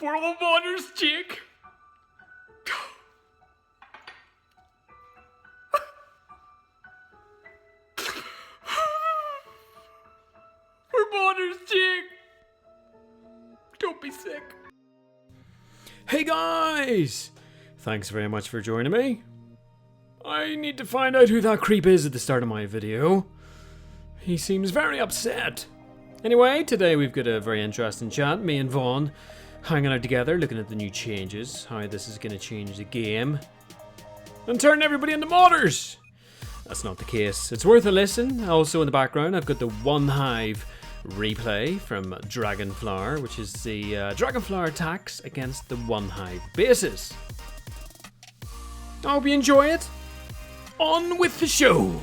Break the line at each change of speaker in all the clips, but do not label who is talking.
For the modders, Jake. For modders, Jake. Don't be sick. Hey guys! Thanks very much for joining me. I need to find out who that creep is at the start of my video. He seems very upset. Anyway, today we've got a very interesting chat. Me and Vaughn hanging out together, looking at the new changes, how this is going to change the game, and turn everybody into modders. That's not the case. It's worth a listen. Also in the background, I've got the Onehive replay from Dragonflower, which is the Dragonflower attacks against the Onehive bases. I hope you enjoy it. On with the show.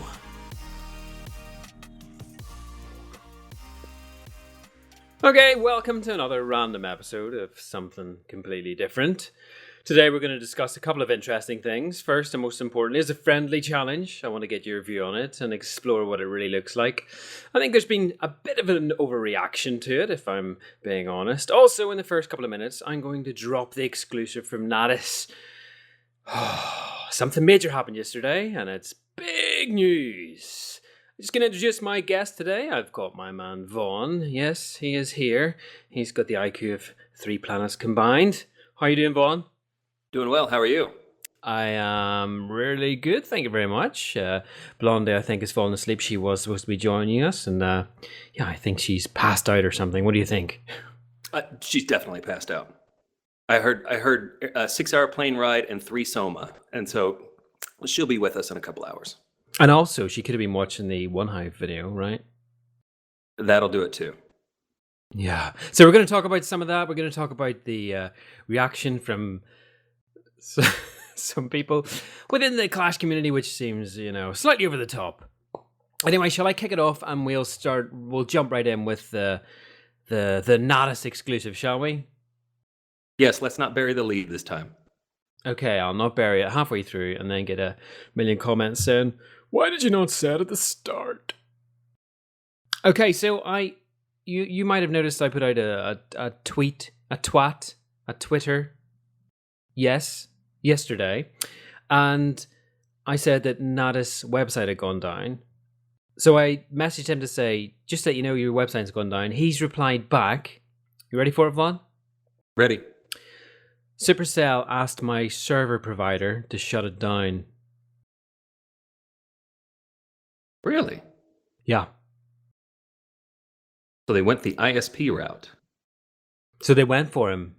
Okay, welcome to another random episode of something completely different. Today we're going to discuss a couple of interesting things. First and most importantly is a friendly challenge. I want to get your view on it and explore what it really looks like. I think there's been a bit of an overreaction to it, if I'm being honest. Also, in the first couple of minutes, I'm going to drop the exclusive from Nadis. Something major happened yesterday, and it's big news. I'm just going to introduce my guest today. I've got my man Vaughn. Yes, he is here. He's got the IQ of 3 planets combined. How are you doing, Vaughn?
Doing well. How are you?
I am really good, thank you very much. Blondie, I think, has fallen asleep. She was supposed to be joining us, and yeah, I think she's passed out or something. What do you think?
She's definitely passed out. I heard a 6-hour plane ride and 3 soma, and so she'll be with us in a couple hours.
And also, she could have been watching the Onehive video, right?
That'll do it too.
Yeah. So we're going to talk about some of that. We're going to talk about the reaction from some people within the Clash community, which seems, slightly over the top. Anyway, shall I kick it off and we'll jump right in with the Nadis exclusive, shall we?
Yes, let's not bury the lead this time.
Okay, I'll not bury it halfway through and then get a million comments saying, why did you not say it at the start? Okay, so you might have noticed I put out a tweet, a Twitter, yesterday, and I said that Nadis' website had gone down. So I messaged him to say, just that you know your website's gone down. He's replied back. You ready for it, Vaughn?
Ready.
Supercell asked my server provider to shut it down.
Really?
Yeah.
So they went the ISP route.
So they went for him.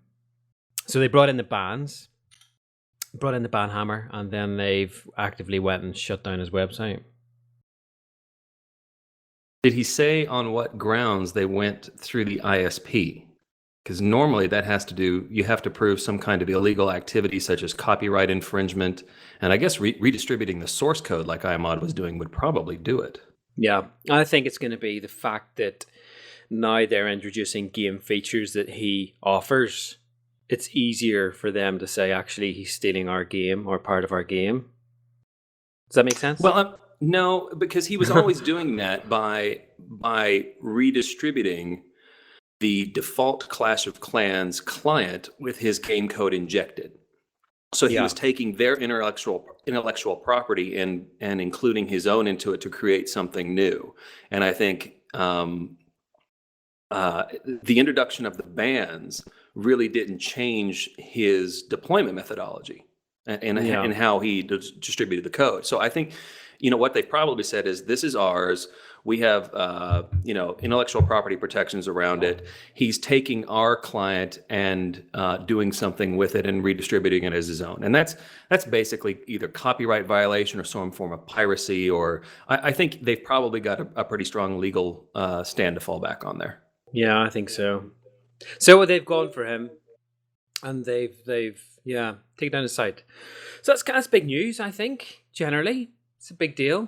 So they brought in the bans, brought in the ban hammer, and then they've actively went and shut down his website.
Did he say on what grounds they went through the ISP? Because normally that has to do, you have to prove some kind of illegal activity such as copyright infringement. And I guess redistributing the source code like iMod was doing would probably do it.
Yeah, I think it's going to be the fact that now they're introducing game features that he offers. It's easier for them to say, actually, he's stealing our game or part of our game. Does that make sense?
Well, no, because he was always doing that by redistributing the default Clash of Clans client with his game code injected. So he was taking their intellectual property and including his own into it to create something new. And I think the introduction of the bans really didn't change his deployment methodology and how he distributed the code. So I think, what they've probably said is, this is ours. We have, intellectual property protections around it. He's taking our client and doing something with it and redistributing it as his own. And that's basically either copyright violation or some form of piracy, or I think they've probably got a pretty strong legal stand to fall back on there.
Yeah, I think so. So they've gone for him, and they've taken down his site. So that's big news, I think, generally. It's a big deal.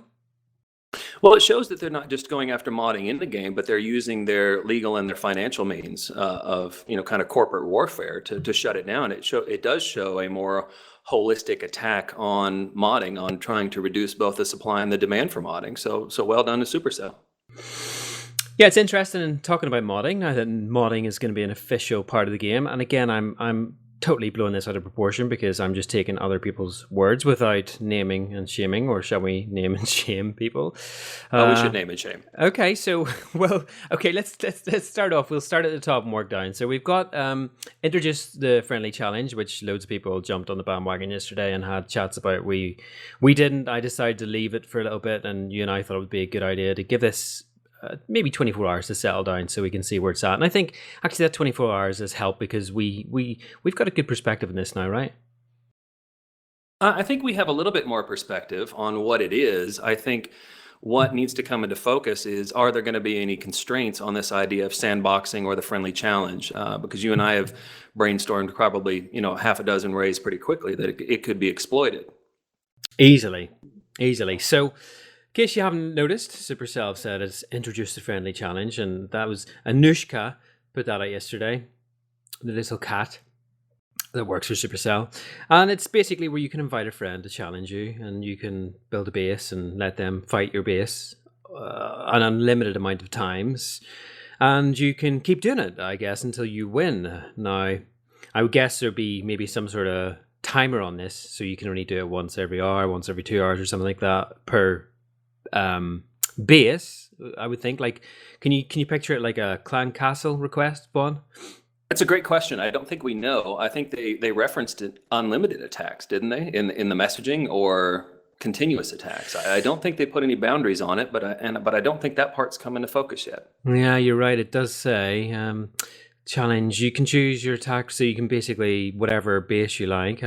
Well, it shows that they're not just going after modding in the game, but they're using their legal and their financial means of, kind of corporate warfare to shut it down. It does show a more holistic attack on modding, on trying to reduce both the supply and the demand for modding. So well done to Supercell.
Yeah, it's interesting in talking about modding now that modding is going to be an official part of the game. And again, I'm totally blowing this out of proportion because I'm just taking other people's words without naming and shaming, or shall we name and shame people?
We should name and shame.
Okay, so let's start off. We'll start at the top and work down. So we've got introduced the friendly challenge, which loads of people jumped on the bandwagon yesterday and had chats about. We didn't. I decided to leave it for a little bit, and you and I thought it would be a good idea to give this maybe 24 hours to settle down so we can see where it's at. And I think actually that 24 hours has helped because we've got a good perspective in this now, right?
I think we have a little bit more perspective on what it is. I think what needs to come into focus is, are there going to be any constraints on this idea of sandboxing or the friendly challenge? Because you and I have brainstormed probably, half a dozen ways pretty quickly that it could be exploited.
Easily. So, in case you haven't noticed, Supercell said it's introduced the friendly challenge, and that was Anushka put that out yesterday, the little cat that works for Supercell. And it's basically where you can invite a friend to challenge you, and you can build a base and let them fight your base an unlimited amount of times. And you can keep doing it, I guess, until you win. Now, I would guess there'd be maybe some sort of timer on this, so you can only do it once every hour, once every 2 hours or something like that per base. I would think. Like, can you picture it like a clan castle request, Vaughn?
That's a great question. I don't think we know. I think they referenced it, unlimited attacks, didn't they, in the messaging, or continuous attacks. I don't think they put any boundaries on it, but I don't think that part's come into focus yet.
Yeah, you're right. It does say challenge. You can choose your attack, so you can basically whatever base you like.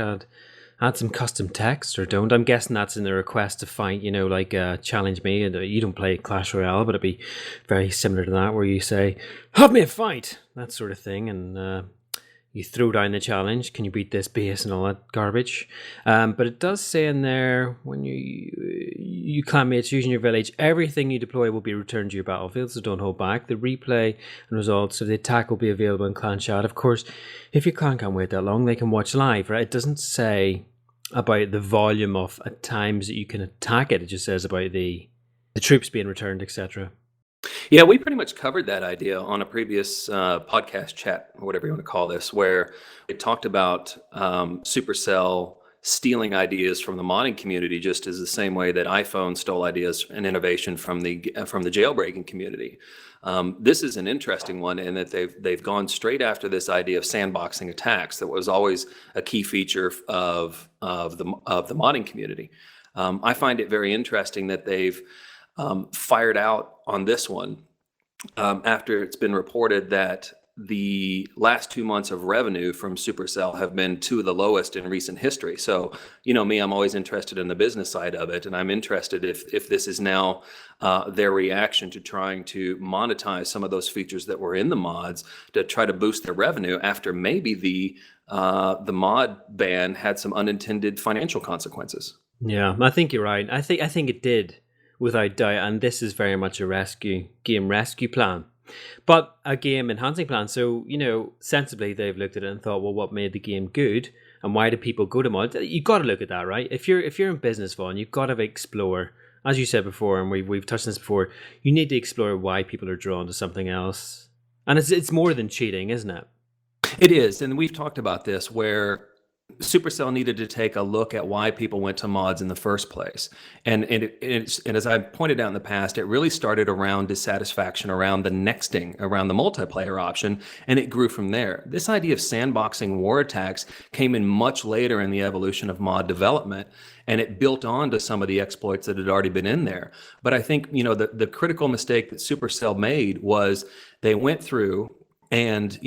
Add some custom text or don't. I'm guessing that's in the request to fight, like challenge me. And you don't play Clash Royale, but it'd be very similar to that, where you say, have me a fight, that sort of thing. And you throw down the challenge. Can you beat this base and all that garbage? But it does say in there, when you clanmates using your village, everything you deploy will be returned to your battlefield, so don't hold back. The replay and results of the attack will be available in clan chat. Of course, if your clan can't wait that long, they can watch live, right? It doesn't say about the volume of times that you can attack it. It just says about the troops being returned, etc.
Yeah, we pretty much covered that idea on a previous podcast chat, or whatever you want to call this, where it talked about Supercell stealing ideas from the modding community, just as the same way that iPhone stole ideas and innovation from the jailbreaking community. This is an interesting one in that they've gone straight after this idea of sandboxing attacks that was always a key feature of the modding community. I find it very interesting that they've fired out on this one after it's been reported that the last 2 months of revenue from Supercell have been two of the lowest in recent history. So, me, I'm always interested in the business side of it, and I'm interested if this is now their reaction to trying to monetize some of those features that were in the mods to try to boost their revenue after maybe the mod ban had some unintended financial consequences.
Yeah, I think you're right. I think it did, without doubt, and this is very much a game rescue plan, but a game enhancing plan. So, sensibly they've looked at it and thought, well, what made the game good, and why do people go to mods? You got to look at that, right? If you're in business, Vaughn, you've got to explore, as you said before, and we've touched on this before. You need to explore why people are drawn to something else, and it's more than cheating, isn't it?
It is, and we've talked about this where Supercell needed to take a look at why people went to mods in the first place. And as I pointed out in the past, it really started around dissatisfaction around the nexting, around the multiplayer option, and it grew from there. This idea of sandboxing war attacks came in much later in the evolution of mod development, and it built on to some of the exploits that had already been in there. But I think, the critical mistake that Supercell made was they went through and,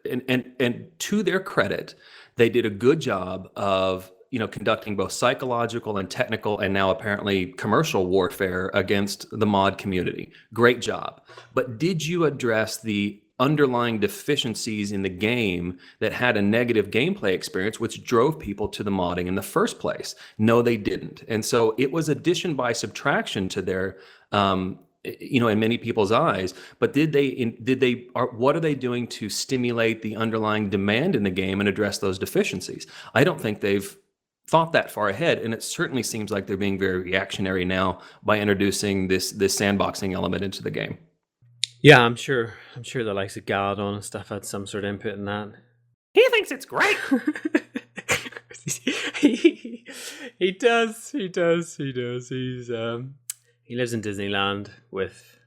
and to their credit, they did a good job of, conducting both psychological and technical and now apparently commercial warfare against the mod community. Great job. But did you address the underlying deficiencies in the game that had a negative gameplay experience, which drove people to the modding in the first place? No, they didn't. And so it was addition by subtraction to their in many people's eyes, but what are they doing to stimulate the underlying demand in the game and address those deficiencies? I don't think they've thought that far ahead, and it certainly seems like they're being very reactionary now by introducing this sandboxing element into the game.
Yeah, I'm sure. I'm sure the likes of Galadon and stuff had some sort of input in that.
He thinks it's great.
he does. He does. He does. He lives in Disneyland with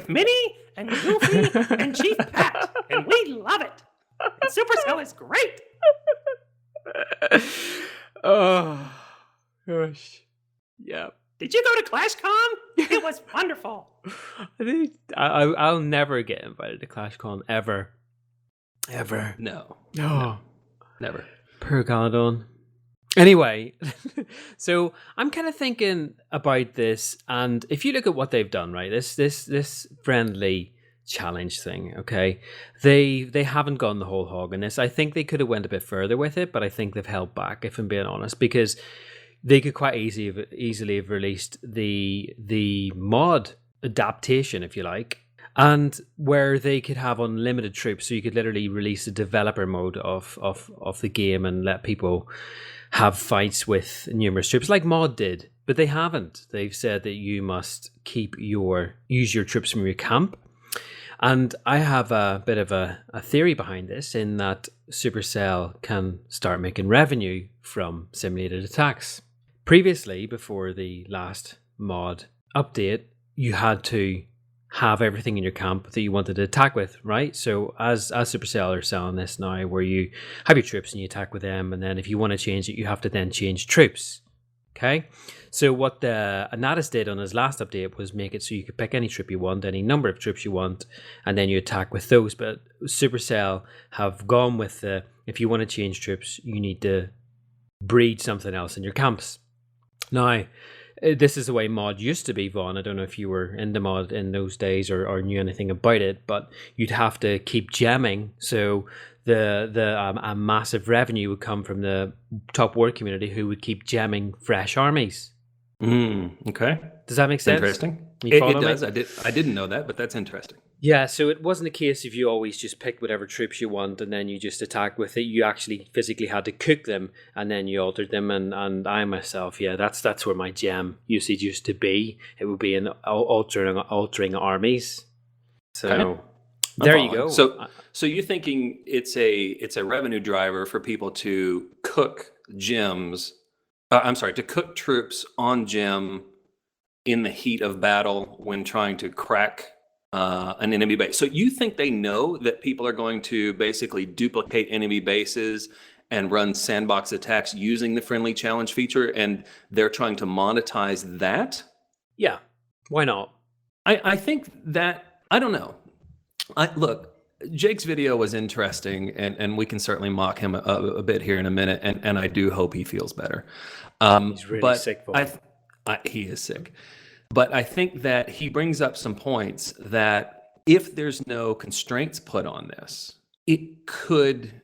Minnie and Goofy and Chief Pat, and we love it. And Supercell is great.
Oh gosh. Yeah.
Did you go to ClashCon? It was wonderful.
I think I'll never get invited to ClashCon ever. Ever.
No.
Oh.
Never.
Poor Galadon. Anyway, so I'm kind of thinking about this, and if you look at what they've done, right, this friendly challenge thing, okay, they haven't gone the whole hog in this. I think they could have went a bit further with it, but I think they've held back, if I'm being honest, because they could quite easily have released the mod adaptation, if you like, and where they could have unlimited troops, so you could literally release a developer mode of the game and let people have fights with numerous troops like mod did, but they haven't. They've said that you must use your troops from your camp. And I have a bit of a theory behind this, in that Supercell can start making revenue from simulated attacks. Previously, before the last mod update, you had to have everything in your camp that you wanted to attack with, right? So as Supercell are selling this now, where you have your troops and you attack with them, and then if you want to change it, you have to then change troops. Okay? So what the Nadis did on his last update was make it so you could pick any troop you want, any number of troops you want, and then you attack with those. But Supercell have gone with if you want to change troops, you need to breed something else in your camps. Now, this is the way mod used to be, Vaughn. I don't know if you were in the mod in those days or knew anything about it, but you'd have to keep gemming. So a massive revenue would come from the top war community, who would keep gemming fresh armies.
Okay.
Does that make sense?
Interesting. It does. I didn't know that, but that's interesting.
Yeah, so it wasn't a case if you always just picked whatever troops you want and then you just attack with it. You actually physically had to cook them and then you altered them. And I myself, yeah, that's where my gem usage used to be. It would be in altering armies. So there you go.
So you're thinking it's a revenue driver for people to cook gems. To cook troops on gem in the heat of battle when trying to crack an enemy base. So you think they know that people are going to basically duplicate enemy bases and run sandbox attacks using the friendly challenge feature, and they're trying to monetize that?
Yeah, why not?
I think that, I don't know. Look, Jake's video was interesting, and we can certainly mock him a bit here in a minute, and I do hope he feels better.
He's really sick.
He is sick. But I think that he brings up some points that if there's no constraints put on this, it could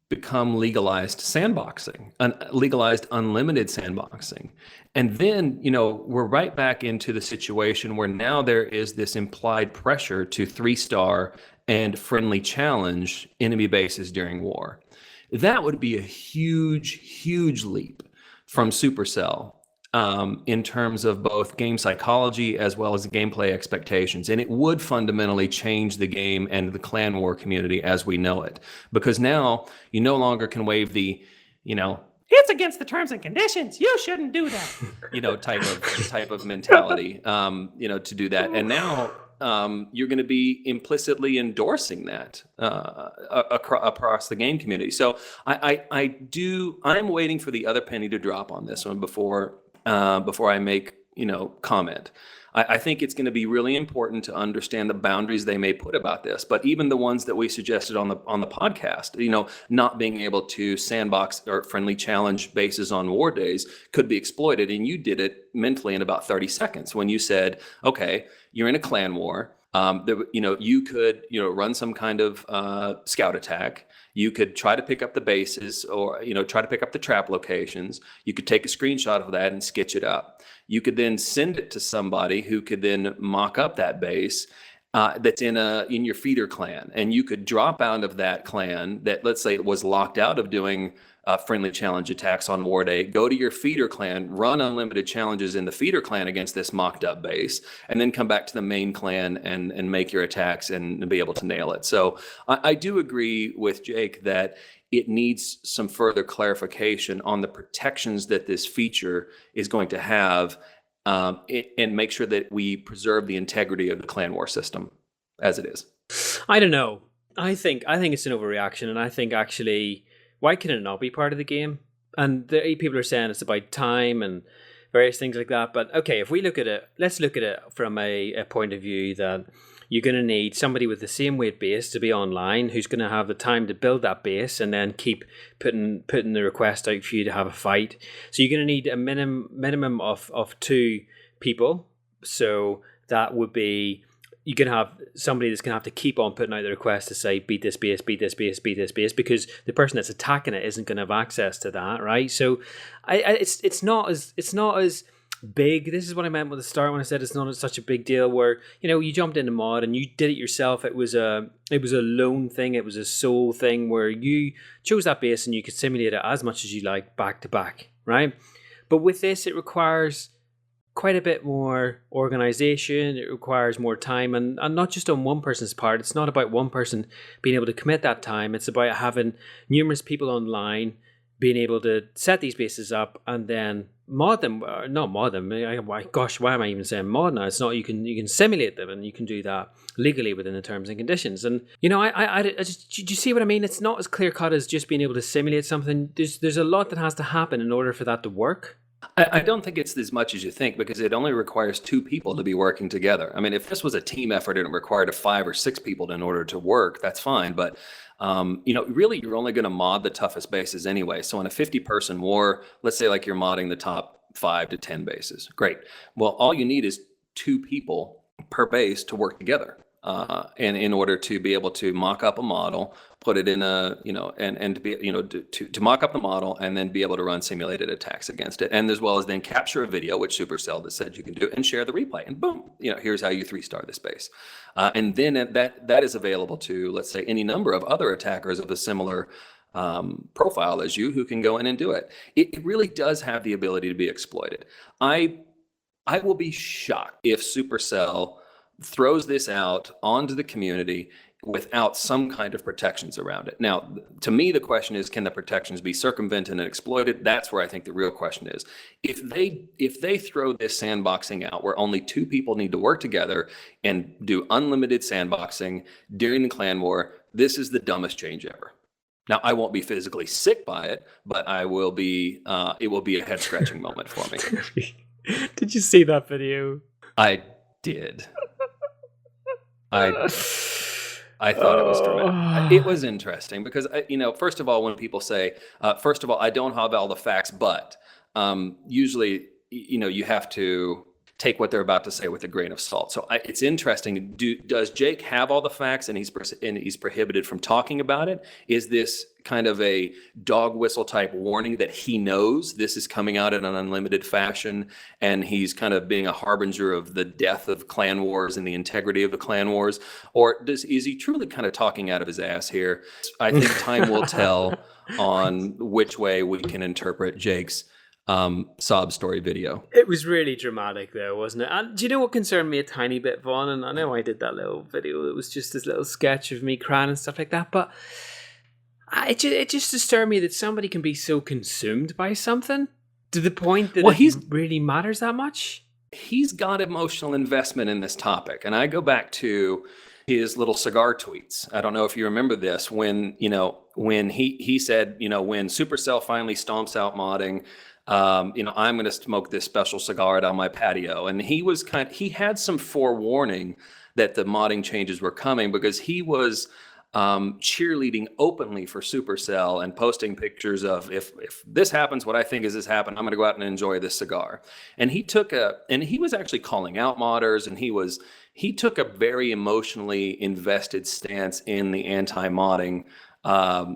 become legalized sandboxing, legalized unlimited sandboxing. And then, we're right back into the situation where now there is this implied pressure to 3-star and friendly challenge enemy bases during war. That would be a huge, huge leap from Supercell in terms of both game psychology as well as gameplay expectations. And it would fundamentally change the game and the clan war community as we know it. Because now you no longer can wave the, it's against the terms and conditions, you shouldn't do that, type of mentality, to do that. And now you're going to be implicitly endorsing that across the game community. So I'm waiting for the other penny to drop on this one before I make, comment. I think it's going to be really important to understand the boundaries they may put about this. But even the ones that we suggested on the podcast, not being able to sandbox or friendly challenge bases on war days could be exploited. And you did it mentally in about 30 seconds when you said, okay, you're in a clan war. You could, run some kind of scout attack. You could try to pick up the bases or, try to pick up the trap locations. You could take a screenshot of that and sketch it up. You could then send it to somebody who could then mock up that base. that's in your feeder clan, and you could drop out of that clan that, let's say, it was locked out of doing friendly challenge attacks on war day, go to your feeder clan, run unlimited challenges in the feeder clan against this mocked up base, and then come back to the main clan and make your attacks and be able to nail it. So I do agree with Jake that it needs some further clarification on the protections that this feature is going to have, and make sure that we preserve the integrity of the clan war system as it is.
I don't know. I think it's an overreaction, and I think actually, why can it not be part of the game? And people are saying it's about time and various things like that. But okay, if we look at it, let's look at it from a point of view that you're going to need somebody with the same weight base to be online, who's going to have the time to build that base and then keep putting the request out for you to have a fight. So you're going to need a minimum of 2 people. So that would be, you can have somebody that's going to have to keep on putting out the request to say, beat this base, beat this base, beat this base, because the person that's attacking it isn't going to have access to that, right? So it's not as big. This is what I meant with the start when I said it's not such a big deal, where, you know, you jumped into mod and you did it yourself. It was a lone thing. It was a sole thing where you chose that base and you could simulate it as much as you like back to back, right? But with this, it requires quite a bit more organization. It requires more time, and not just on one person's part. It's not about one person being able to commit that time. It's about having numerous people online being able to set these bases up and then mod them. Not mod them. Gosh, why am I even saying mod now? It's not. You can simulate them, and you can do that legally within the terms and conditions. And you know, I just, do you see what I mean? It's not as clear cut as just being able to simulate something. There's a lot that has to happen in order for that to work.
I don't think it's as much as you think, because it only requires 2 people to be working together. I mean, if this was a team effort and it required 5 or 6 people in order to work, that's fine. But, you know, really, you're only going to mod the toughest bases anyway. So in a 50-person war, let's say like you're modding the top 5 to 10 bases. Great. Well, all you need is 2 people per base to work together. And in order to be able to mock up a model, put it in a, you know, and to be, you know, to mock up the model and then be able to run simulated attacks against it. And as well as then capture a video, which Supercell has said you can do, and share the replay. And boom, you know, here's how you 3-star this base. And then that is available to, let's say, any number of other attackers of a similar profile as you, who can go in and do it. It really does have the ability to be exploited. I will be shocked if Supercell throws this out onto the community without some kind of protections around it. Now, to me, the question is, can the protections be circumvented and exploited? That's where I think the real question is. If they throw this sandboxing out, where only 2 people need to work together and do unlimited sandboxing during the clan war, this is the dumbest change ever. Now, I won't be physically sick by it, but I will be. It will be a head scratching moment for me.
Did you see that video?
I did. I thought it was dramatic. It was interesting because, you know, first of all, when people say, first of all, I don't have all the facts, but usually, you know, you have to take what they're about to say with a grain of salt. So it's interesting. Does Jake have all the facts and he's prohibited from talking about it? Is this kind of a dog whistle type warning that he knows this is coming out in an unlimited fashion, and he's kind of being a harbinger of the death of clan wars and the integrity of the clan wars? Or is he truly kind of talking out of his ass here? I think time will tell on which way we can interpret Jake's sob story video.
It was really dramatic though, wasn't it? And do you know what concerned me a tiny bit, Vaughn? And I know I did that little video, it was just this little sketch of me crying and stuff like that, but it just disturbed me that somebody can be so consumed by something to the point that it really matters that much.
He's got emotional investment in this topic, and I go back to his little cigar tweets. I don't know if you remember this, when he said, you know, when Supercell finally stomps out modding, you know, I'm going to smoke this special cigar out on my patio. And he had some forewarning that the modding changes were coming, because he was cheerleading openly for Supercell and posting pictures of, if this happens, what I think is this happened, I'm going to go out and enjoy this cigar. And he was actually calling out modders, and he took a very emotionally invested stance in the anti-modding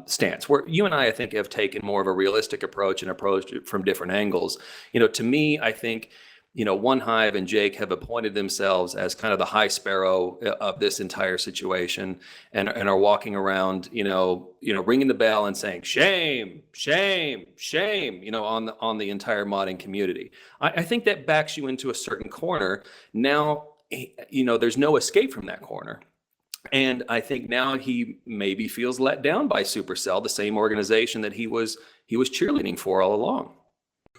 stance, where you and I think, have taken more of a realistic approach and approached it from different angles. You know, to me, I think Onehive and Jake have appointed themselves as kind of the high sparrow of this entire situation, and are walking around, ringing the bell and saying shame, shame, shame, on the entire modding community. I think that backs you into a certain corner. Now, there's no escape from that corner. And I think now he maybe feels let down by Supercell, the same organization that he was cheerleading for all along.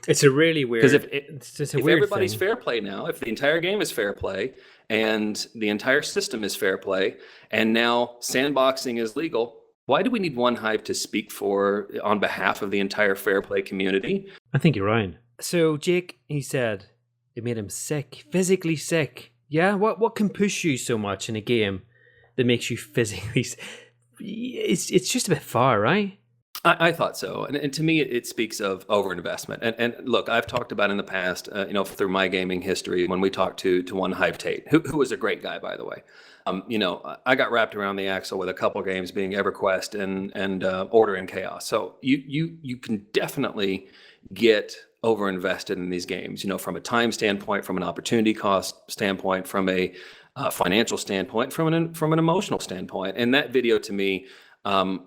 It's a really weird.
Because if everybody's fair play now, if the entire game is fair play and the entire system is fair play, and now sandboxing is legal, why do we need Onehive to speak on behalf of the entire fair play community?
I think you're right. So Jake, he said it made him sick, physically sick. Yeah, what can push you so much in a game that makes you physically? It's just a bit far, right?
I thought so. And to me, it speaks of overinvestment. And look, I've talked about in the past, through my gaming history, when we talked to Onehive Tate, who was a great guy, by the way. I got wrapped around the axle with a couple games being EverQuest and Order and Chaos. So you can definitely get overinvested in these games, from a time standpoint, from an opportunity cost standpoint, from a financial standpoint, from an emotional standpoint. And that video, to me, I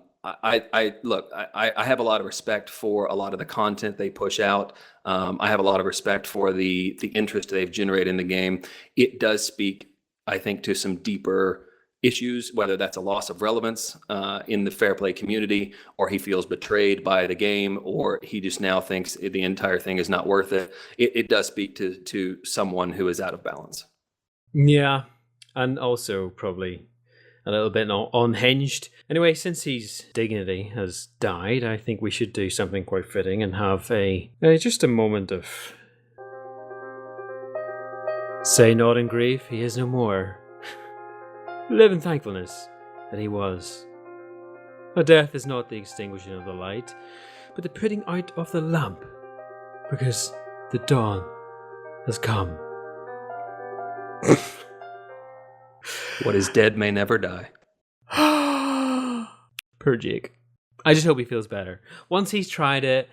have a lot of respect for a lot of the content they push out. I have a lot of respect for the interest they've generated in the game. It does speak, I think, to some deeper issues, whether that's a loss of relevance in the fair play community, or he feels betrayed by the game, or he just now thinks the entire thing is not worth it. It does speak to someone who is out of balance.
Yeah, and also probably a little bit unhinged. Anyway, since his dignity has died, I think we should do something quite fitting and have just a moment of say not in grief, he is no more. Live in thankfulness that he was. A death is not the extinguishing of the light, but the putting out of the lamp, because the dawn has come.
What is dead may never die.
Poor Jake. I just hope he feels better. Once he's tried it,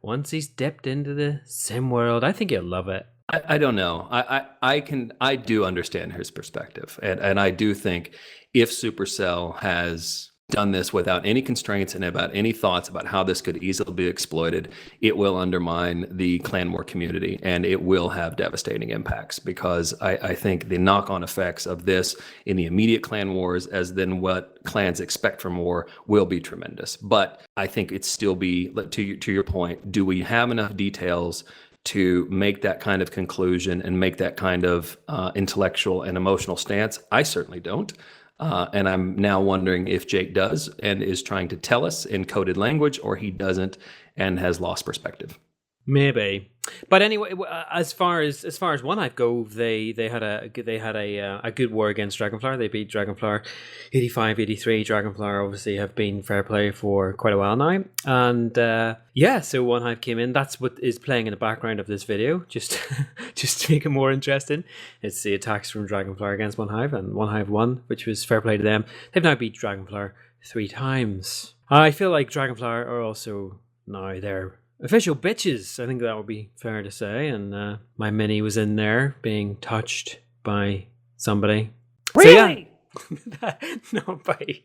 once he's dipped into the sim world, I think he'll love it.
I don't know. I do understand his perspective. And I do think if Supercell has done this without any constraints and about any thoughts about how this could easily be exploited, it will undermine the clan war community, and it will have devastating impacts, because I think the knock-on effects of this in the immediate clan wars, as then what clans expect from war, will be tremendous. But I think it's still be, to your point, do we have enough details to make that kind of conclusion and make that kind of intellectual and emotional stance? I certainly don't. And I'm now wondering if Jake does and is trying to tell us in coded language, or he doesn't and has lost perspective.
Maybe, but anyway, as far as Onehive go, they had a good war against Dragonflower. They beat Dragonflower 85-83. Dragonflower obviously have been fair play for quite a while now, and so Onehive came in. That's what is playing in the background of this video, just to make it more interesting. It's the attacks from Dragonflower against Onehive, and Onehive won, which was fair play to them. They've now beat Dragonflower 3 times. I feel like Dragonflower are also now their official bitches. I think that would be fair to say. And my mini was in there being touched by somebody.
Really?
So, yeah. No, by...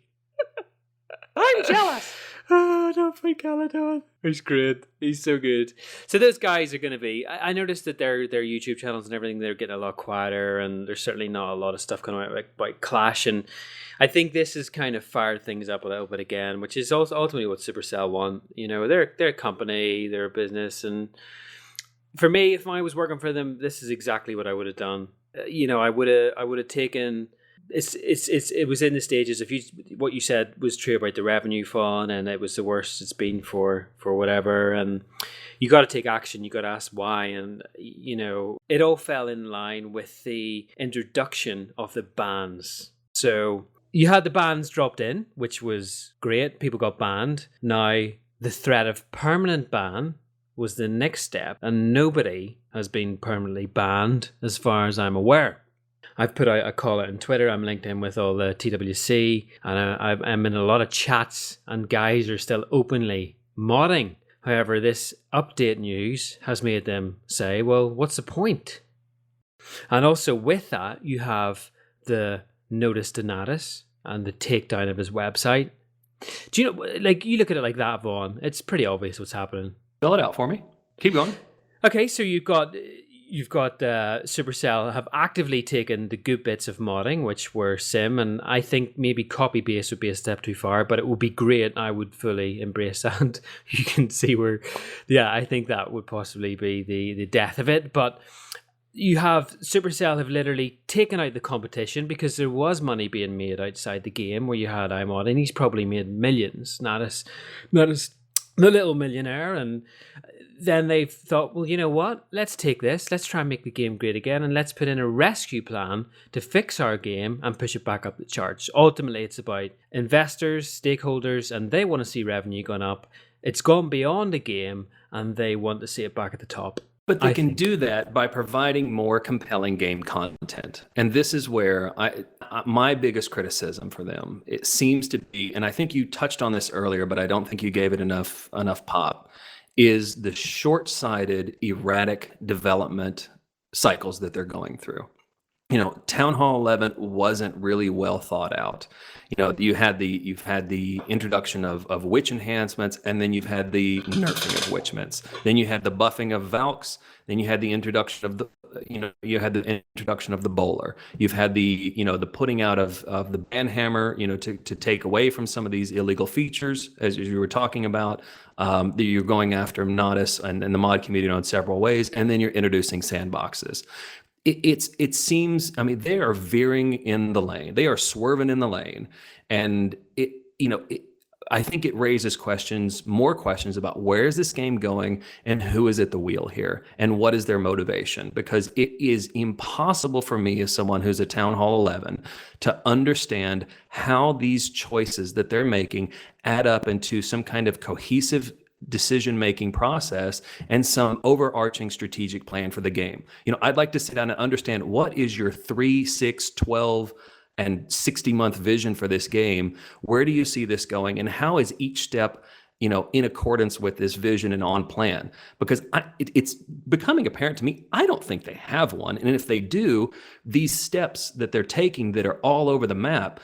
I'm jealous.
Oh, not by Caledon. He's great. He's so good. So those guys are going to be... I noticed that their YouTube channels and everything, they're getting a lot quieter, and there's certainly not a lot of stuff coming out like Clash. And I think this has kind of fired things up a little bit again, which is also ultimately what Supercell want. They're a company, they're a business, and for me, if I was working for them, this is exactly what I would have done. I would have taken... It was in the stages. What you said was true about the revenue fall, and it was the worst it's been for whatever, and you got to take action. You got to ask why, and it all fell in line with the introduction of the bans. So you had the bans dropped in, which was great. People got banned. Now the threat of permanent ban was the next step, and nobody has been permanently banned as far as I'm aware. I've put out a call out on Twitter. I'm linked in with all the TWC, and I'm in a lot of chats, and guys are still openly modding. However, this update news has made them say, well, what's the point? And also with that, you have the notice to Nadis and the takedown of his website. Do you know, like, you look at it like that, Vaughn, it's pretty obvious what's happening.
Spell it out for me. Keep going.
Okay, so you've got Supercell have actively taken the good bits of modding, which were sim, and I think maybe copy base would be a step too far, but it would be great. I would fully embrace that. You can see where, yeah, I think that would possibly be the death of it. But you have Supercell have literally taken out the competition because there was money being made outside the game where you had iMod, and he's probably made millions. Nadis the little millionaire, and then they've thought, well, you know what? Let's take this. Let's try and make the game great again, and let's put in a rescue plan to fix our game and push it back up the charts. Ultimately, it's about investors, stakeholders, and they want to see revenue going up. It's gone beyond the game, and they want to see it back at the top.
But they can do that by providing more compelling game content. And this is where my biggest criticism for them, it seems to be, and I think you touched on this earlier, but I don't think you gave it enough pop, is the short-sighted, erratic development cycles that they're going through. You know, Town Hall 11 wasn't really well thought out. You know, you've had the introduction of witch enhancements, and then you've had the nerfing of witchments. Then you had the buffing of Valks. Then you had the introduction of the bowler. You've had the putting out of the banhammer, to take away from some of these illegal features, as you were talking about. You're going after Nadis and the mod community on several ways, and then you're introducing sandboxes. It seems, I mean, they are veering in the lane. They are swerving in the lane, and I think it raises more questions about where is this game going and who is at the wheel here and what is their motivation, because it is impossible for me as someone who's at Town Hall 11 to understand how these choices that they're making add up into some kind of cohesive decision-making process and some overarching strategic plan for the game. I'd like to sit down and understand what is your 3, 6, 12, and 60-month vision for this game. Where do you see this going, and how is each step in accordance with this vision and on plan? Because it's becoming apparent to me, I don't think they have one. And if they do, these steps that they're taking that are all over the map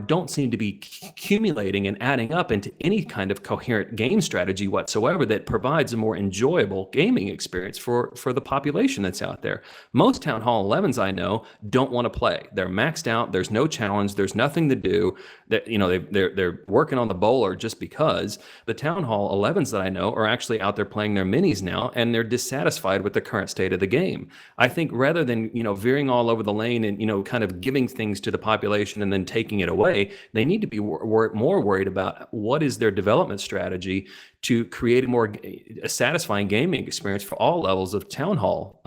don't seem to be accumulating and adding up into any kind of coherent game strategy whatsoever that provides a more enjoyable gaming experience for the population that's out there. Most Town Hall 11s I know don't want to play. They're maxed out. There's no challenge. There's nothing to do. They're working on the bowler just because. The Town Hall 11s that I know are actually out there playing their minis now, and they're dissatisfied with the current state of the game. I think rather than veering all over the lane and kind of giving things to the population and then taking it away, they need to be more worried about what is their development strategy to create a satisfying gaming experience for all levels of Town Hall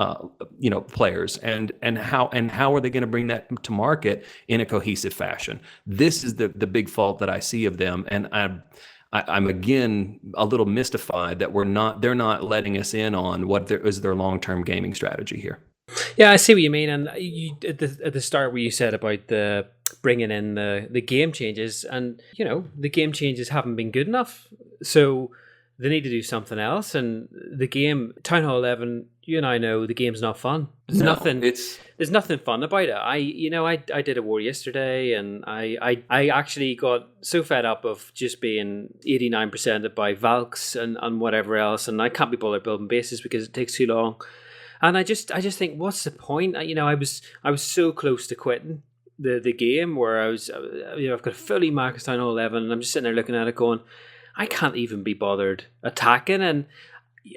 players, and how are they going to bring that to market in a cohesive fashion. This is the big fault that I see of them, and I'm again a little mystified that they're not letting us in on what is their long-term gaming strategy here.
Yeah, I see what you mean. And you at the start where you said about the bringing in the game changes, and the game changes haven't been good enough, so they need to do something else. And the game Town Hall 11, you and I know the game's not fun. There's nothing fun about it. I did a war yesterday, and I actually got so fed up of just being 89%ed by Valks and whatever else, and I can't be bothered building bases because it takes too long. And I just think, what's the point? I was so close to quitting the game, where I was, I've got fully maxed Town Hall 11, and I'm just sitting there looking at it going, I can't even be bothered attacking, and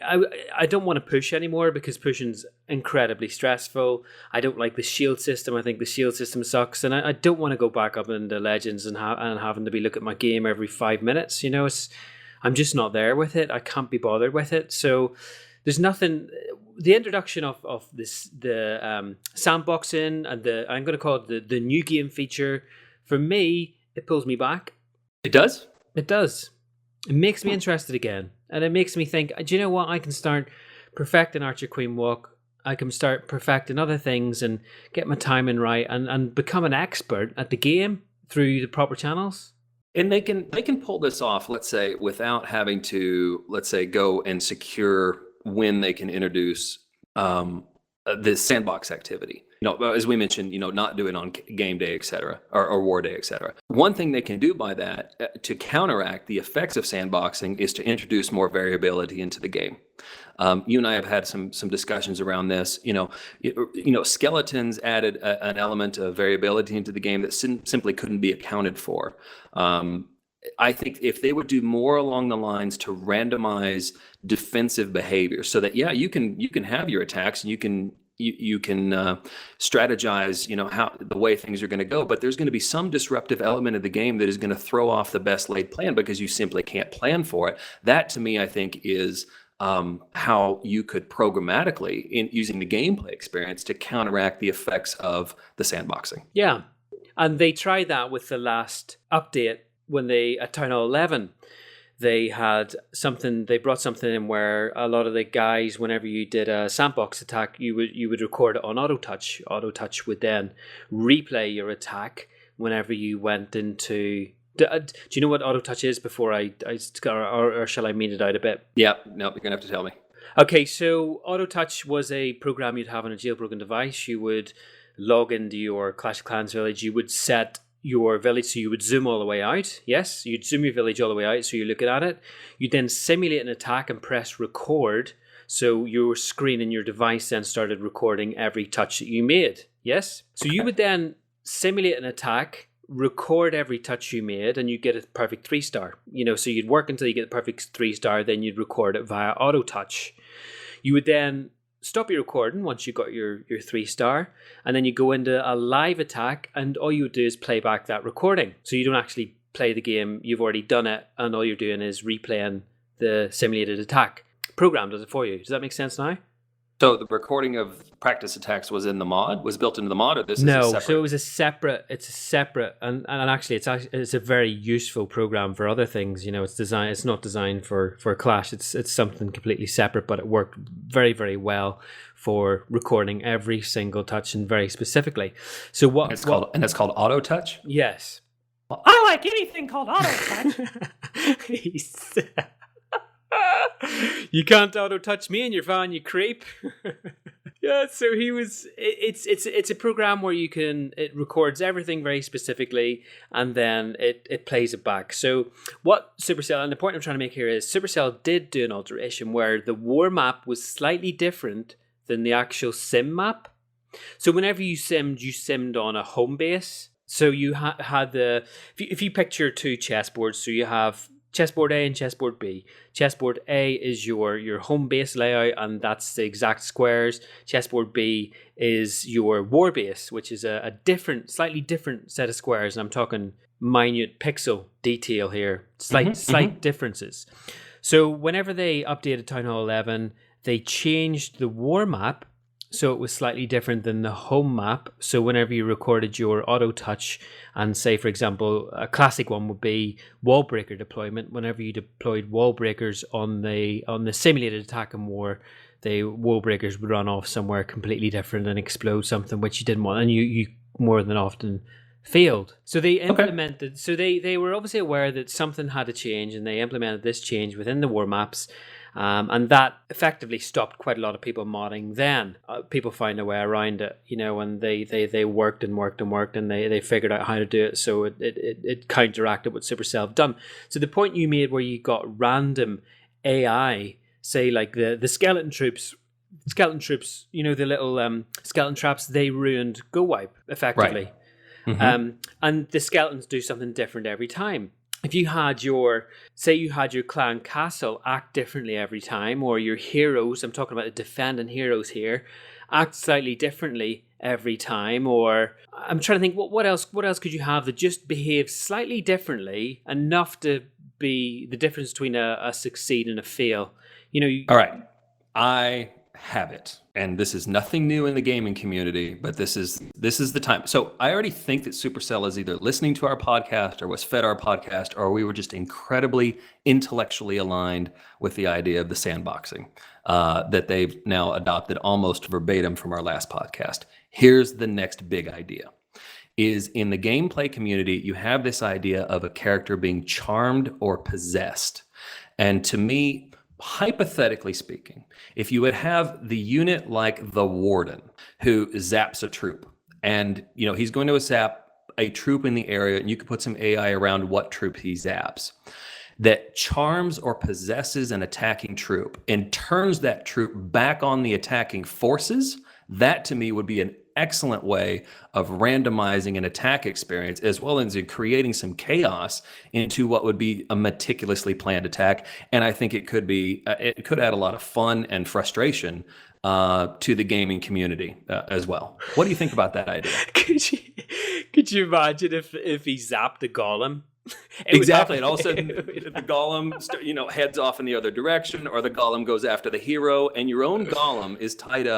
I don't want to push anymore because pushing's incredibly stressful. I don't like the shield system. I think the shield system sucks, and I don't want to go back up into Legends and having to be look at my game every 5 minutes. I'm just not there with it. I can't be bothered with it. So there's nothing. The introduction of this, the sandboxing, and I'm going to call it the new game feature, for me, it pulls me back.
It does?
It does. It makes me interested again. And it makes me think, do you know what? I can start perfecting Archer Queen Walk. I can start perfecting other things and get my timing right and become an expert at the game through the proper channels.
And they can pull this off, let's say, without having to, let's say, go and secure when they can introduce the sandbox activity. As we mentioned, not do it on game day, et cetera, or war day, et cetera. One thing they can do by that to counteract the effects of sandboxing is to introduce more variability into the game. You and I have had some discussions around this. Skeletons added an element of variability into the game that simply couldn't be accounted for. I think if they would do more along the lines to randomize defensive behavior, so that you can have your attacks and you can strategize how the way things are going to go, but there's going to be some disruptive element of the game that is going to throw off the best laid plan because you simply can't plan for it. That to me, I think, is how you could programmatically, in using the gameplay experience, to counteract the effects of the sandboxing.
Yeah, and they tried that with the last update when they, at Town Hall 11, they brought something in where a lot of the guys, whenever you did a sandbox attack, you would record it on auto touch. Auto touch would then replay your attack whenever you went into. Do you know what auto touch is? Before or shall I mean it out a bit?
Yeah, no, you're gonna have to tell me.
Okay, so auto touch was a program you'd have on a jailbroken device. You would log into your Clash of Clans village. You would set your village, so you would zoom all the way out. Yes, you'd zoom your village all the way out, so you're looking at it. You then simulate an attack and press record, so your screen and your device then started recording every touch that you made. Yes, so you would then simulate an attack, record every touch you made, and you get a perfect 3-star. So you'd work until you get the perfect 3-star, then you'd record it via auto touch. You would then stop your recording once you got your 3-star, and then you go into a live attack, and all you would do is play back that recording. So you don't actually play the game, you've already done it, and all you're doing is replaying the simulated attack. Program does it for you. Does that make sense now?
So the recording of practice attacks was built into the mod, or this is
no?
separate?
So it was it's a separate, and actually it's a very useful program for other things. It's not designed for Clash. It's something completely separate, but it worked very, very well for recording every single touch and very specifically. So
it's called auto touch?
Yes.
Well, I like anything called auto touch.
You can't auto touch me in your van, you creep. Yeah, so it's a program where it records everything very specifically, and then it plays it back. So what Supercell, and the point I'm trying to make here is Supercell did do an alteration where the war map was slightly different than the actual sim map. So whenever you simmed on a home base. So you had if you picture two chessboards, so you have chessboard A and chessboard B. Chessboard A is your home base layout, and that's the exact squares. Chessboard B is your war base, which is a slightly different set of squares. And I'm talking minute pixel detail here, slight differences. So whenever they updated Town Hall 11, they changed the war map, so it was slightly different than the home map. So whenever you recorded your auto touch, and say, for example, a classic one would be wall breaker deployment. Whenever you deployed wall breakers on the simulated attack and war, the wall breakers would run off somewhere completely different and explode something which you didn't want, and you more than often failed. So they implemented. So they were obviously aware that something had to change, and they implemented this change within the war maps. And that effectively stopped quite a lot of people modding. Then people find a way around it, and they worked and worked and worked, and they figured out how to do it. So it counteracted what Supercell have done. So the point you made where you got random AI, say like the skeleton troops, the little skeleton traps, they ruined Go Wipe effectively.
Right. Mm-hmm.
And the skeletons do something different every time. If you had your clan castle act differently every time, or your heroes, I'm talking about the defending heroes here, act slightly differently every time, or I'm trying to think what else could you have that just behaves slightly differently, enough to be the difference between a succeed and a fail.
All right, I have it, and this is nothing new in the gaming community, but this is the time. So I already think that Supercell is either listening to our podcast or was fed our podcast, or we were just incredibly intellectually aligned with the idea of the sandboxing that they've now adopted almost verbatim from our last podcast. Here's the next big idea. Is in the gameplay community, you have this idea of a character being charmed or possessed. And to me, hypothetically speaking, if you would have the unit like the Warden who zaps a troop, and he's going to zap a troop in the area, and you can put some AI around what troop he zaps, that charms or possesses an attacking troop and turns that troop back on the attacking forces, that to me would be an excellent way of randomizing an attack experience, as well as in creating some chaos into what would be a meticulously planned attack. And I think it could add a lot of fun and frustration to the gaming community as well. What do you think about that idea?
Could you imagine if he zapped the golem?
Exactly, and all of a sudden the golem, heads off in the other direction, or the golem goes after the hero, and your own golem is ties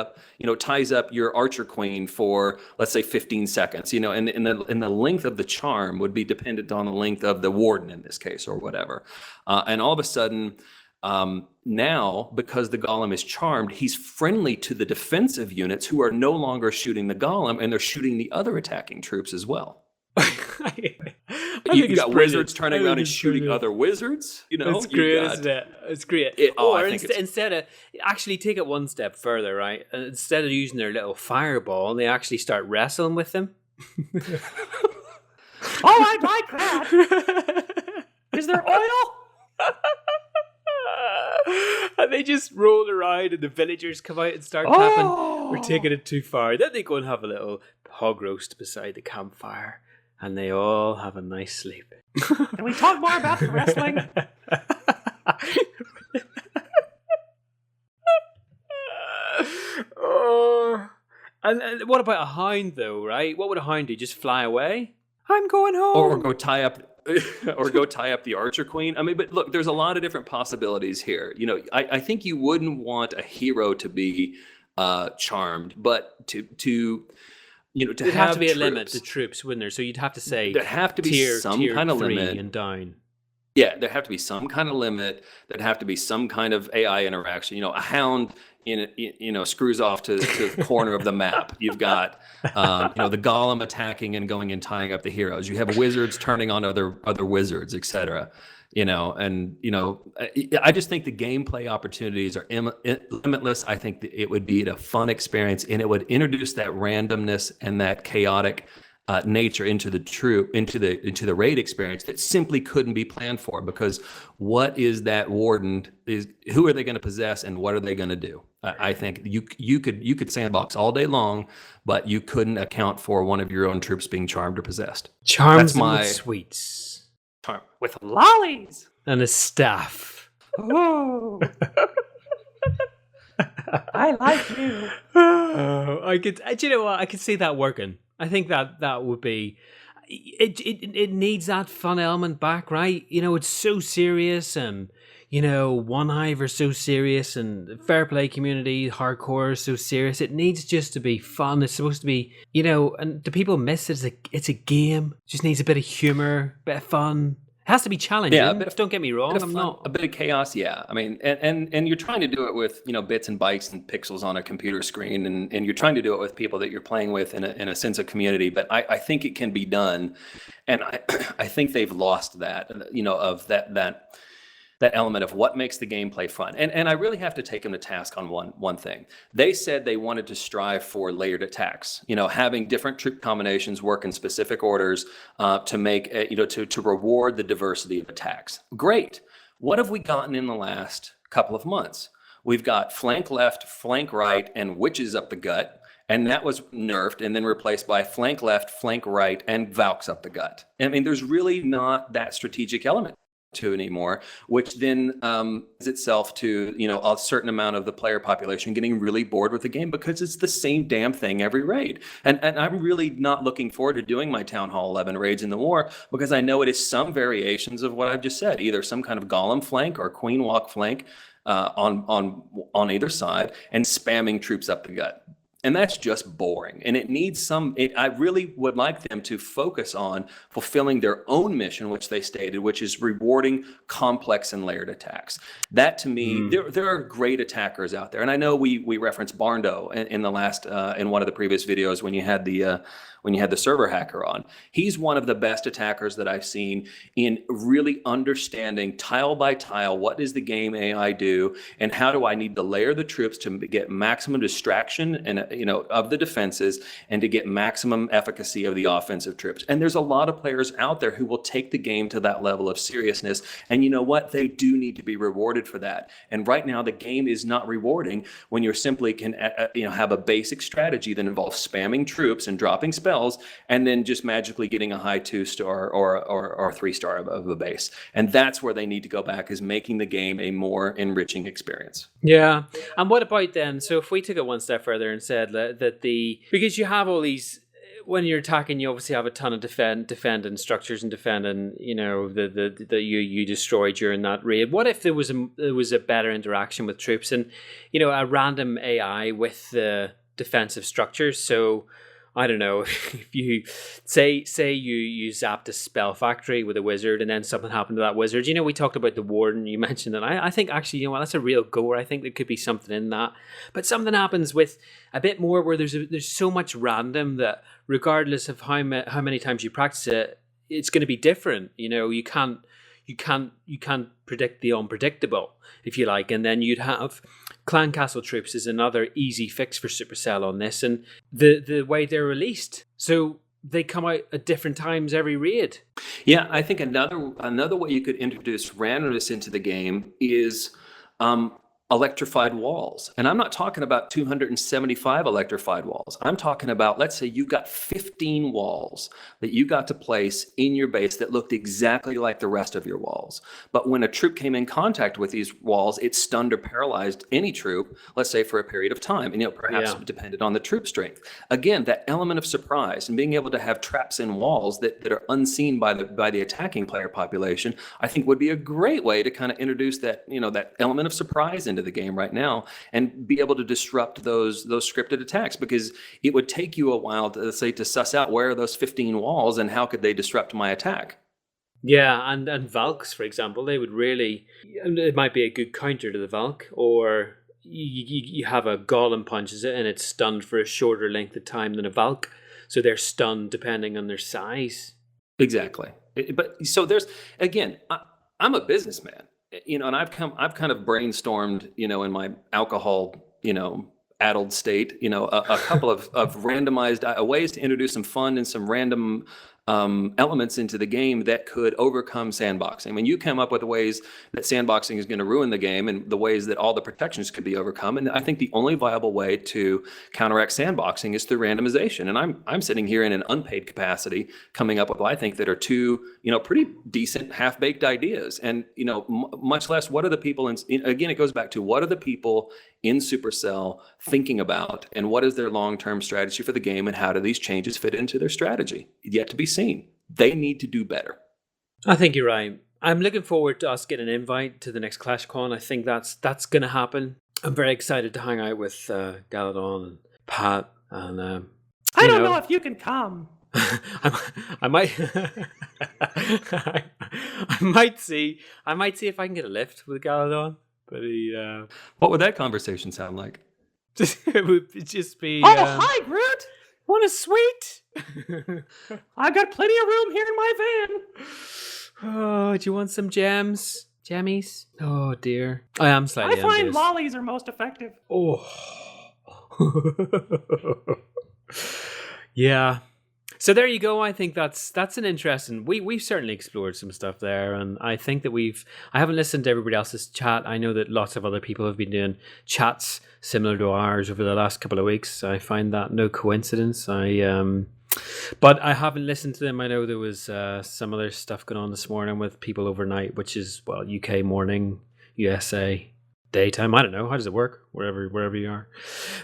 up your archer queen for, let's say, 15 seconds. And the length of the charm would be dependent on the length of the warden in this case, or whatever. And all of a sudden, now, because the golem is charmed, he's friendly to the defensive units who are no longer shooting the golem, and they're shooting the other attacking troops as well. You've got wizards turning around and shooting other wizards.
It's great, isn't it? It's great. Instead of actually take it one step further, right? Instead of using their little fireball, they actually start wrestling with them.
I'd like that. Is there oil?
And they just roll around, and the villagers come out and start clapping. We're taking it too far. Then they go and have a little hog roast beside the campfire, and they all have a nice sleep.
Can we talk more about the wrestling?
And what about a hound, though? Right? What would a hound do? Just fly away? I'm going home,
or go tie up the archer queen. I mean, but look, there's a lot of different possibilities here. I think you wouldn't want a hero to be charmed, but to
there'd
have
to be
troops.
A limit to troops, wouldn't there? So you'd have to say
there'd have to be some kind of limit
and down.
Yeah, there'd have to be some kind of limit. There'd have to be some kind of AI interaction. A hound screws off to the corner of the map. You've got the golem attacking and going and tying up the heroes. You have wizards turning on other wizards, etc. I just think the gameplay opportunities are limitless. I think that it would be a fun experience, and it would introduce that randomness and that chaotic nature into the raid experience that simply couldn't be planned for. Because what is that warden? Who are they going to possess, and what are they going to do? I think you could sandbox all day long, but you couldn't account for one of your own troops being charmed or possessed.
Charms with sweets.
With lollies
and a staff.
Oh, I like you.
Do you know what? I could see that working. I think that would be. It needs that fun element back, right? It's so serious, and Onehive are so serious, and the fairplay community, hardcore, is so serious. It needs just to be fun. It's supposed to be, and do people miss it? It's a game. It just needs a bit of humor, a bit of fun. It has to be challenging. Yeah, don't get me wrong.
A bit of chaos. Yeah, I mean, and you're trying to do it with bits and bytes and pixels on a computer screen, and you're trying to do it with people that you're playing with in a sense of community. But I think it can be done, and I think they've lost that of that element of what makes the gameplay fun. And I really have to take them to task on one thing. They said they wanted to strive for layered attacks, having different troop combinations work in specific orders to make, to reward the diversity of attacks. Great. What have we gotten in the last couple of months? We've got flank left, flank right, and witches up the gut. And that was nerfed and then replaced by flank left, flank right, and Valks up the gut. I mean, there's really not that strategic element to anymore, which then is itself to a certain amount of the player population getting really bored with the game because it's the same damn thing every raid. And I'm really not looking forward to doing my Town Hall 11 raids in the war, because I know it is some variations of what I've just said, either some kind of golem flank or queen walk flank on either side, and spamming troops up the gut. And that's just boring. And it needs I really would like them to focus on fulfilling their own mission, which they stated, which is rewarding complex and layered attacks. That to me, there are great attackers out there. And I know we referenced Barndo in the last, in one of the previous videos when you had the when you had the server hacker on. He's one of the best attackers that I've seen in really understanding tile by tile, what does the game AI do, and how do I need to layer the troops to get maximum distraction and of the defenses, and to get maximum efficacy of the offensive troops. And there's a lot of players out there who will take the game to that level of seriousness. And you know what? They do need to be rewarded for that. And right now, the game is not rewarding when you simply can have a basic strategy that involves spamming troops and dropping spells, and then just magically getting a high 2-star or 3-star of a base. And that's where they need to go back, is making the game a more enriching experience.
Yeah. And what about then? So if we took it one step further and said that because you have all these, when you're attacking, you obviously have a ton of defending structures and defending, that you destroy during that raid. What if there was a better interaction with troops and, a random AI with the defensive structures? So I don't know, if you say you zapped a spell factory with a wizard and then something happened to that wizard. We talked about the warden, you mentioned that. I think actually, that's a real goer. I think there could be something in that. But something happens with a bit more where there's so much random that regardless of how many times you practice it, it's going to be different. You can't predict the unpredictable, if you like. And then you'd have Clan Castle troops is another easy fix for Supercell on this, and the way they're released. So they come out at different times every raid.
Yeah, I think another way you could introduce randomness into the game is electrified walls. And I'm not talking about 275 electrified walls. I'm talking about, let's say you got 15 walls that you got to place in your base that looked exactly like the rest of your walls. But when a troop came in contact with these walls, it stunned or paralyzed any troop, let's say for a period of time, and perhaps depended on the troop strength. Again, that element of surprise and being able to have traps in walls that are unseen by the attacking player population, I think would be a great way to kind of introduce that, that element of surprise into the game right now, and be able to disrupt those scripted attacks, because it would take you a while to suss out where are those 15 walls and how could they disrupt my attack.
Yeah, and Valks, for example, they would really, it might be a good counter to the Valk, or you have a golem punches it and it's stunned for a shorter length of time than a Valk, so they're stunned depending on their size.
Exactly. But so there's, again, I'm a businessman. And I've kind of brainstormed, in my alcohol, addled state, a couple of randomized ways to introduce some fun and some random elements into the game that could overcome sandboxing. I mean, you come up with ways that sandboxing is going to ruin the game, and the ways that all the protections could be overcome. And I think the only viable way to counteract sandboxing is through randomization. And I'm sitting here in an unpaid capacity, coming up with what I think that are two, pretty decent half-baked ideas. And, much less what are the people again, it goes back to what are the people in Supercell thinking about, and what is their long-term strategy for the game, and how do these changes fit into their strategy? Yet to be seen. They need to do better.
I think you're right. I'm looking forward to us getting an invite to the next ClashCon. I think that's going to happen. I'm very excited to hang out with Galadon and Pat, and
I don't know if you can come.
I might I might see if I can get a lift with Galadon. But
what would that conversation sound like?
It would just be,
hi, Groot.
Want a sweet?
I got plenty of room here in my van.
Oh, do you want some gems? Jammies? Oh, dear. I am slightly
I find
envious.
lollies are most effective.
Oh. Yeah. So there you go. I think that's an interesting. We've certainly explored some stuff there, and I think that I haven't listened to everybody else's chat. I know that lots of other people have been doing chats similar to ours over the last couple of weeks. I find that no coincidence. But I haven't listened to them. I know there was some other stuff going on this morning with people overnight, which is UK morning, USA daytime. I don't know. How does it work? Wherever you are.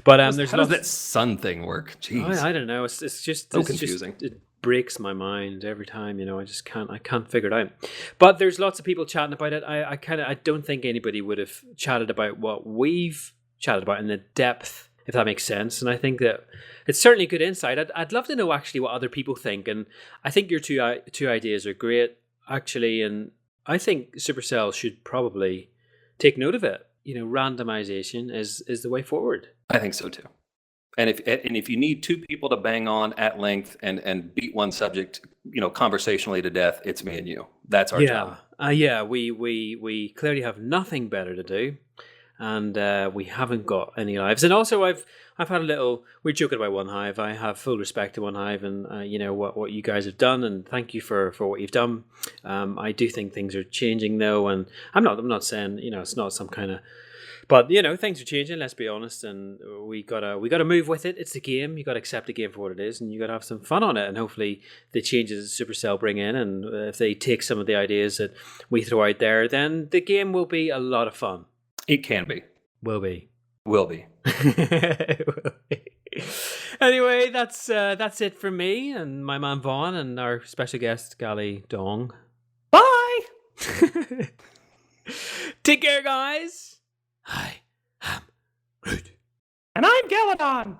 But
how does that sun thing work? Jeez.
I don't know. It's just
so confusing.
It breaks my mind every time. I can't figure it out. But there's lots of people chatting about it. I don't think anybody would have chatted about what we've chatted about in the depth, if that makes sense. And I think that it's certainly good insight. I'd love to know actually what other people think. And I think your two ideas are great, actually. And I think Supercell should probably take note of it. Randomization is the way forward.
I think so too. And if you need two people to bang on at length and beat one subject, conversationally to death, it's me and you. That's our job.
Yeah. We clearly have nothing better to do, and we haven't got any lives. And also, I've had a little. We're joking about Onehive. I have full respect to Onehive, and what you guys have done, and thank you for what you've done. I do think things are changing though, and I'm not saying it's not some kind of. But things are changing. Let's be honest, and we gotta move with it. It's the game. You gotta accept the game for what it is, and you gotta have some fun on it. And hopefully, the changes that Supercell bring in, and if they take some of the ideas that we throw out there, then the game will be a lot of fun.
It can be.
Will be.
Will be.
Anyway, that's it from me and my man Vaughn and our special guest Gali Dong.
Bye.
Take care, guys. I am Groot.
And I'm Galadon.